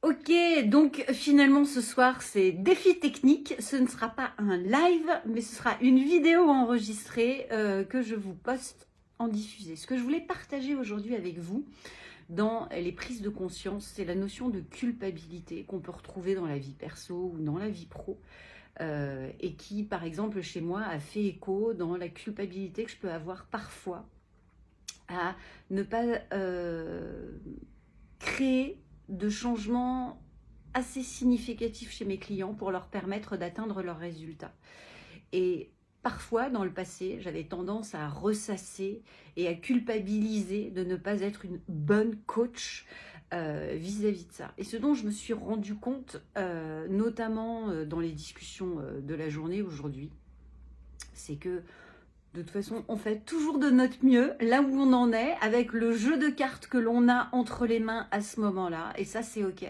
Ok, donc finalement ce soir c'est défi technique, ce ne sera pas un live, mais ce sera une vidéo enregistrée que je vous poste en diffusé. Ce que je voulais partager aujourd'hui avec vous dans les prises de conscience, c'est la notion de culpabilité qu'on peut retrouver dans la vie perso ou dans la vie pro. Et qui, par exemple, chez moi, a fait écho dans la culpabilité que je peux avoir parfois à ne pas créer de changements assez significatifs chez mes clients pour leur permettre d'atteindre leurs résultats. Et parfois, dans le passé, j'avais tendance à ressasser et à culpabiliser de ne pas être une bonne coach vis-à-vis de ça. Et ce dont je me suis rendu compte, notamment dans les discussions de la journée aujourd'hui, c'est que de toute façon, on fait toujours de notre mieux là où on en est, avec le jeu de cartes que l'on a entre les mains à ce moment-là. Et ça, c'est OK.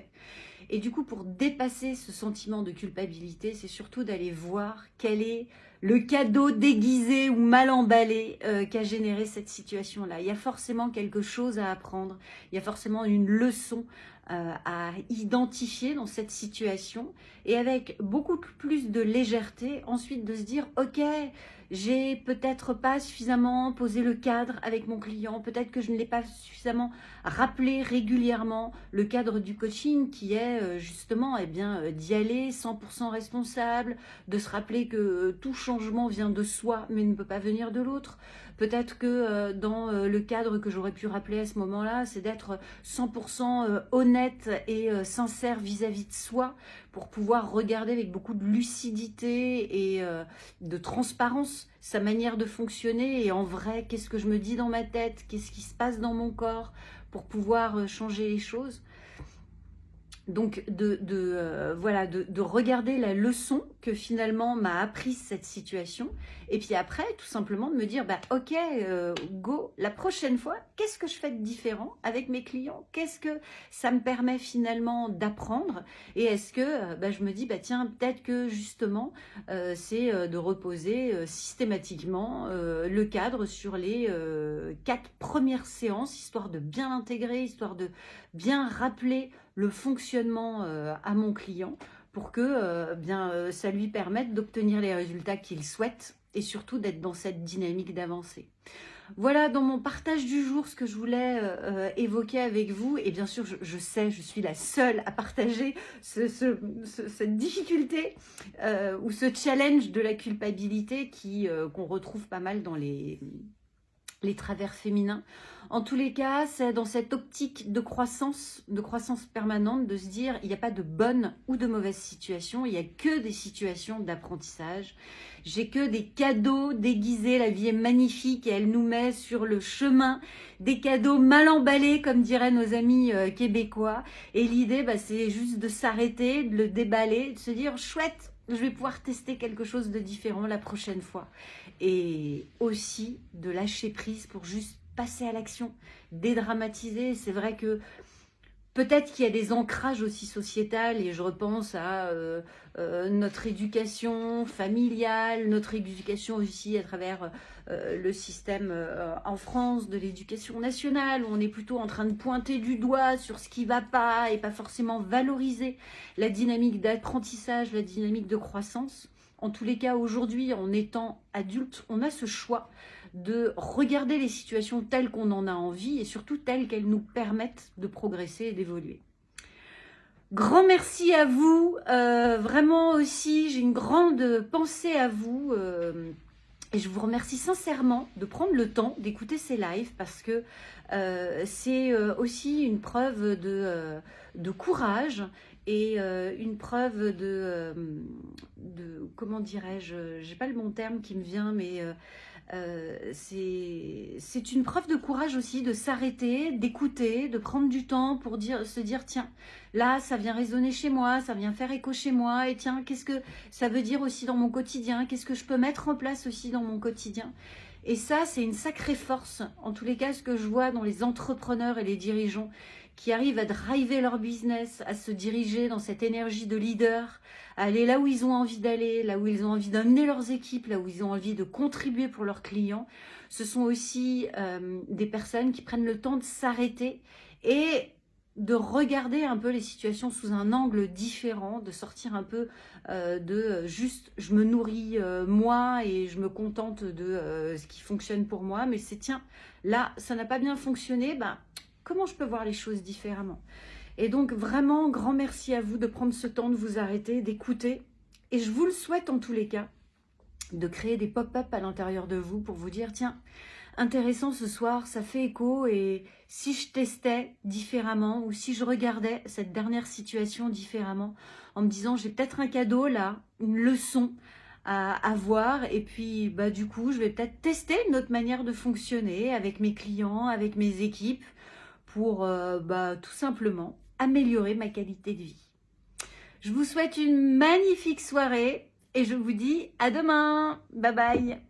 Et du coup, pour dépasser ce sentiment de culpabilité, c'est surtout d'aller voir quel est le cadeau déguisé ou mal emballé qu'a généré cette situation-là. Il y a forcément quelque chose à apprendre, il y a forcément une leçon à identifier dans cette situation, et avec beaucoup plus de légèreté, ensuite de se dire « Ok, j'ai peut-être pas suffisamment posé le cadre avec mon client, peut-être que je ne l'ai pas suffisamment rappelé régulièrement, le cadre du coaching qui est justement d'y aller 100% responsable, de se rappeler que tout changement vient de soi mais ne peut pas venir de l'autre. Peut-être que dans le cadre que j'aurais pu rappeler à ce moment-là, c'est d'être 100% honnête et sincère vis-à-vis de soi pour pouvoir regarder avec beaucoup de lucidité et de transparence sa manière de fonctionner et en vrai, qu'est-ce que je me dis dans ma tête, qu'est-ce qui se passe dans mon corps pour pouvoir changer les choses. Donc de regarder la leçon que finalement m'a apprise cette situation, et puis après tout simplement de me dire ok, go, la prochaine fois qu'est-ce que je fais de différent avec mes clients, qu'est-ce que ça me permet finalement d'apprendre, et est-ce que je me dis tiens, peut-être que justement c'est de reposer systématiquement le cadre sur les 4 premières séances, histoire de bien l'intégrer, histoire de bien rappeler le fonctionnement à mon client pour que ça lui permette d'obtenir les résultats qu'il souhaite et surtout d'être dans cette dynamique d'avancée. Voilà dans mon partage du jour ce que je voulais évoquer avec vous. Et bien sûr, je sais, je suis la seule à partager cette difficulté ou ce challenge de la culpabilité qu'on retrouve pas mal dans les travers féminins. En tous les cas, c'est dans cette optique de croissance permanente, de se dire il n'y a pas de bonne ou de mauvaise situation, il n'y a que des situations d'apprentissage. J'ai que des cadeaux déguisés, la vie est magnifique et elle nous met sur le chemin des cadeaux mal emballés, comme diraient nos amis québécois. Et l'idée, c'est juste de s'arrêter, de le déballer, de se dire chouette, je vais pouvoir tester quelque chose de différent la prochaine fois. Et aussi de lâcher prise pour juste passer à l'action, dédramatiser. C'est vrai que peut-être qu'il y a des ancrages aussi sociétals, et je repense à notre éducation familiale, notre éducation aussi à travers le système en France de l'éducation nationale, où on est plutôt en train de pointer du doigt sur ce qui ne va pas et pas forcément valoriser la dynamique d'apprentissage, la dynamique de croissance. En tous les cas, aujourd'hui, en étant adulte, on a ce choix de regarder les situations telles qu'on en a envie et surtout telles qu'elles nous permettent de progresser et d'évoluer. Grand merci à vous, vraiment aussi, j'ai une grande pensée à vous et je vous remercie sincèrement de prendre le temps d'écouter ces lives parce que c'est aussi une preuve de courage et une preuve de comment dirais-je, j'ai pas le bon terme qui me vient, mais c'est une preuve de courage aussi de s'arrêter, d'écouter, de prendre du temps pour se dire tiens, là ça vient résonner chez moi, ça vient faire écho chez moi, et tiens, qu'est-ce que ça veut dire aussi dans mon quotidien, qu'est-ce que je peux mettre en place aussi dans mon quotidien. Et ça, c'est une sacrée force. En tous les cas, ce que je vois dans les entrepreneurs et les dirigeants qui arrivent à driver leur business, à se diriger dans cette énergie de leader, à aller là où ils ont envie d'aller, là où ils ont envie d'amener leurs équipes, là où ils ont envie de contribuer pour leurs clients. Ce sont aussi des personnes qui prennent le temps de s'arrêter et de regarder un peu les situations sous un angle différent, de sortir un peu juste je me nourris moi et je me contente de ce qui fonctionne pour moi, mais c'est tiens, là ça n'a pas bien fonctionné, ben, comment je peux voir les choses différemment? Et donc vraiment grand merci à vous de prendre ce temps de vous arrêter, d'écouter, et je vous le souhaite en tous les cas, de créer des pop-up à l'intérieur de vous pour vous dire tiens, intéressant ce soir, ça fait écho, et si je testais différemment ou si je regardais cette dernière situation différemment en me disant j'ai peut-être un cadeau là, une leçon à voir, et puis bah, du coup je vais peut-être tester une autre manière de fonctionner avec mes clients, avec mes équipes pour bah, tout simplement améliorer ma qualité de vie. Je vous souhaite une magnifique soirée et je vous dis à demain. Bye bye.